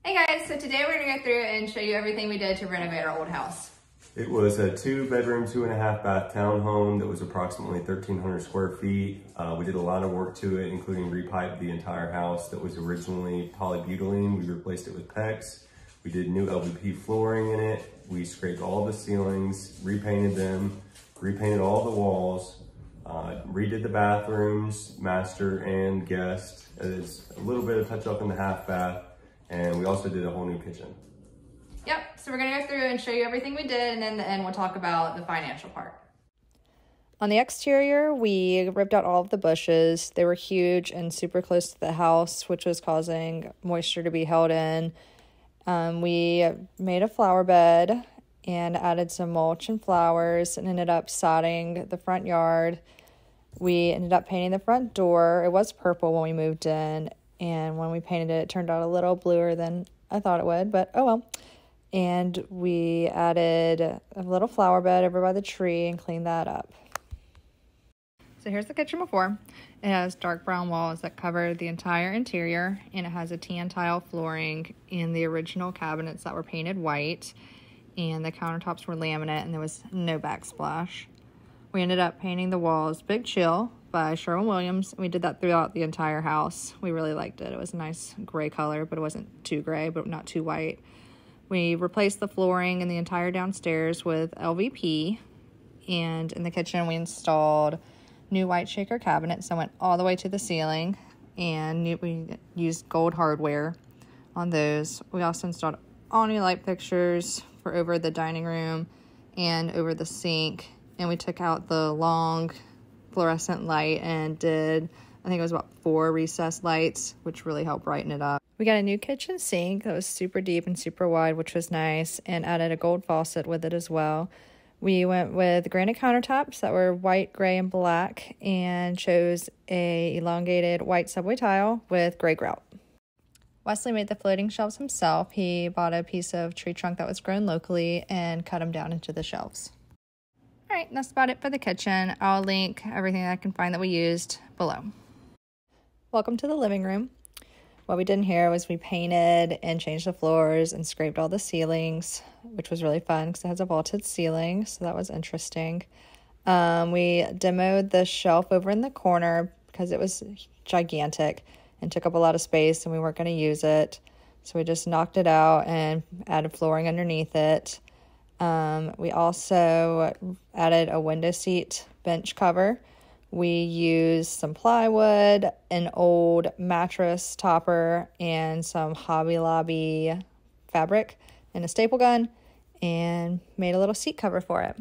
Hey guys, so today we're gonna go through and show you everything we did to renovate our old house. It was a 2-bedroom, 2.5 bath townhome that was approximately 1,300 square feet. We did a lot of work to it, including repipe the entire house that was originally polybutylene. We replaced it with PEX. We did new LVP flooring in it. We scraped all the ceilings, repainted them, repainted all the walls, redid the bathrooms, master and guest. There's a little bit of touch up in the half bath, and we also did a whole new kitchen. Yep, so we're gonna go through and show you everything we did, and then in the end we'll talk about the financial part. On the exterior, we ripped out all of the bushes. They were huge and super close to the house, which was causing moisture to be held in. We made a flower bed and added some mulch and flowers and ended up sodding the front yard. We ended up painting the front door. It was purple when we moved in, and when we painted it, it turned out a little bluer than I thought it would, but oh well. And we added a little flower bed over by the tree and cleaned that up. So here's the kitchen before. It has dark brown walls that cover the entire interior, and it has a tan tile flooring and the original cabinets that were painted white, and the countertops were laminate, and there was no backsplash. We ended up painting the walls Big Chill by Sherwin-Williams. We did that throughout the entire house. We really liked it. It was a nice gray color, but it wasn't too gray, but not too white. We replaced the flooring in the entire downstairs with LVP, and in the kitchen we installed new white shaker cabinets that went all the way to the ceiling, and we used gold hardware on those. We also installed all new light fixtures for over the dining room and over the sink, and we took out the long fluorescent light and did, I think it was about 4 recessed lights, which really helped brighten it up. We got a new kitchen sink that was super deep and super wide, which was nice, and added a gold faucet with it as well. We went with granite countertops that were white, gray, and black, and chose a elongated white subway tile with gray grout. Wesley made the floating shelves himself. He bought a piece of tree trunk that was grown locally and cut them down into the shelves. All right, that's about it for the kitchen. I'll link everything that I can find that we used below. Welcome to the living room. What we did in here was we painted and changed the floors and scraped all the ceilings, which was really fun because it has a vaulted ceiling, so that was interesting. We demoed the shelf over in the corner because it was gigantic and took up a lot of space, and we weren't going to use it. So we just knocked it out and added flooring underneath it. We also added a window seat bench cover. We used some plywood, an old mattress topper, and some Hobby Lobby fabric and a staple gun, and made a little seat cover for it.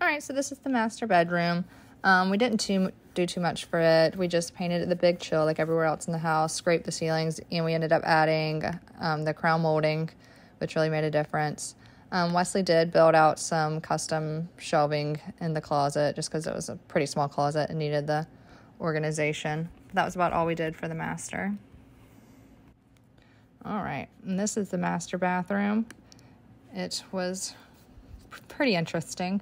All right, so this is the master bedroom. We didn't do too much for it. We just painted it the Big Chill like everywhere else in the house, scraped the ceilings, and we ended up adding the crown molding, which really made a difference. Wesley did build out some custom shelving in the closet just because it was a pretty small closet and needed the organization. That was about all we did for the master. All right, and this is the master bathroom. It was pretty interesting.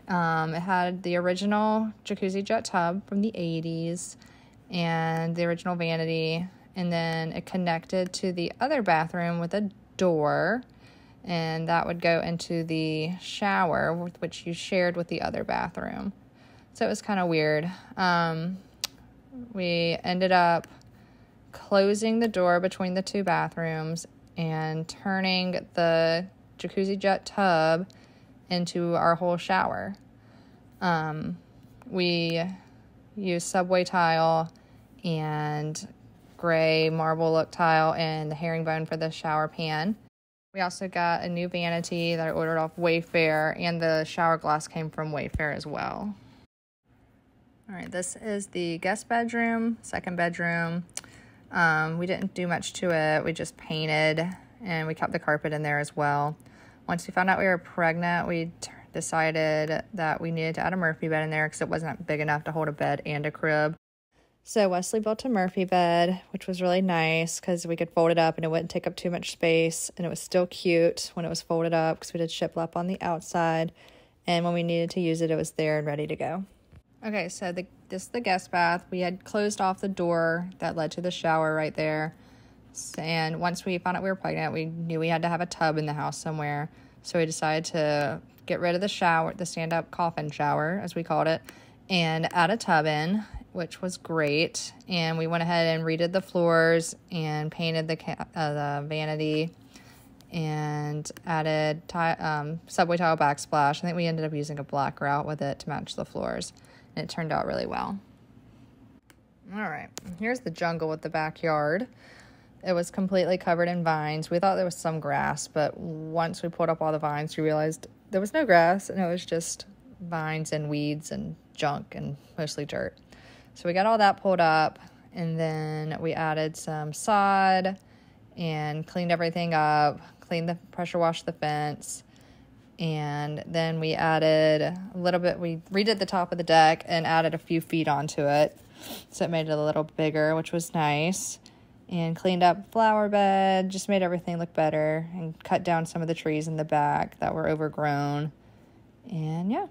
It had the original jacuzzi jet tub from the 80s and the original vanity, and then it connected to the other bathroom with a door, and that would go into the shower, which you shared with the other bathroom. So it was kind of weird. We ended up closing the door between the two bathrooms and turning the jacuzzi jet tub into our whole shower. We used subway tile and gray marble look tile and the herringbone for the shower pan. We also got a new vanity that I ordered off Wayfair, and the shower glass came from Wayfair as well. All right, this is the guest bedroom, second bedroom. We didn't do much to it. We just painted, and we kept the carpet in there as well. Once we found out we were pregnant, we decided that we needed to add a Murphy bed in there because it wasn't big enough to hold a bed and a crib. So Wesley built a Murphy bed, which was really nice because we could fold it up and it wouldn't take up too much space, and it was still cute when it was folded up because we did shiplap on the outside, and when we needed to use it, it was there and ready to go. Okay, so this is the guest bath. We had closed off the door that led to the shower right there. And once we found out we were pregnant, we knew we had to have a tub in the house somewhere. So we decided to get rid of the shower, the stand-up coffin shower, as we called it, and add a tub in, which was great. And we went ahead and redid the floors and painted the vanity and added subway tile backsplash. I think we ended up using a black grout with it to match the floors, and it turned out really well. All right, here's the jungle with the backyard. It was completely covered in vines. We thought there was some grass, but once we pulled up all the vines, we realized there was no grass, and it was just vines and weeds and junk and mostly dirt. So we got all that pulled up, and then we added some sod and cleaned everything up, pressure washed the fence, and then we added a little bit, we redid the top of the deck and added a few feet onto it, so it made it a little bigger, which was nice, and cleaned up the flower bed, just made everything look better, and cut down some of the trees in the back that were overgrown, and yeah.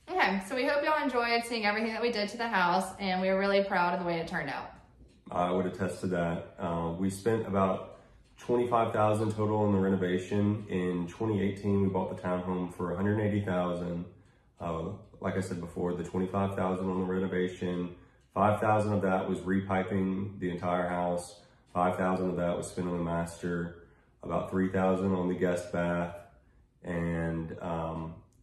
Okay, so we hope y'all enjoyed seeing everything that we did to the house, and we were really proud of the way it turned out. I would attest to that. We spent about $25,000 total on the renovation. In 2018, we bought the townhome for $180,000. Like I said before, the $25,000 on the renovation, $5,000 of that was repiping the entire house, $5,000 of that was spent on the master, about $3,000 on the guest bath, and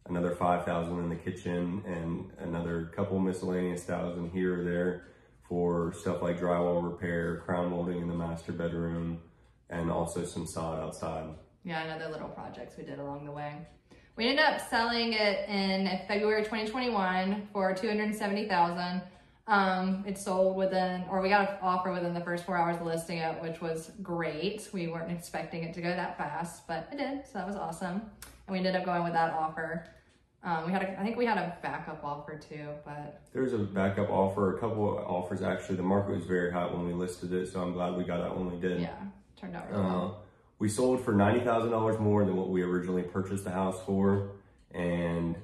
another $5,000 in the kitchen, and another couple miscellaneous thousand here or there for stuff like drywall repair, crown molding in the master bedroom, and also some sod outside. Yeah, and other little projects we did along the way. We ended up selling it in February 2021 for $270,000. It sold within, or we got an offer within the first 4 hours of listing it, which was great. We weren't expecting it to go that fast, but it did, so that was awesome. And we ended up going with that offer. I think we had a backup offer too, but. There's a backup offer, a couple of offers actually. The market was very hot when we listed it, so I'm glad we got that when we did. Yeah, turned out really well. We sold for $90,000 more than what we originally purchased the house for. And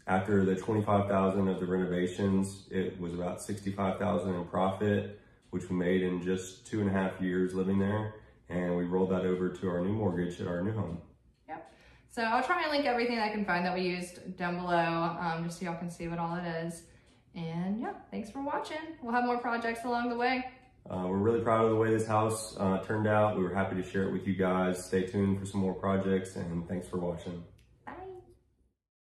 after the $25,000 of the renovations, it was about $65,000 in profit, which we made in just 2.5 years living there. And we rolled that over to our new mortgage at our new home. So I'll try and link everything that I can find that we used down below, just so y'all can see what all it is. And yeah, thanks for watching. We'll have more projects along the way. We're really proud of the way this house turned out. We were happy to share it with you guys. Stay tuned for some more projects, and thanks for watching.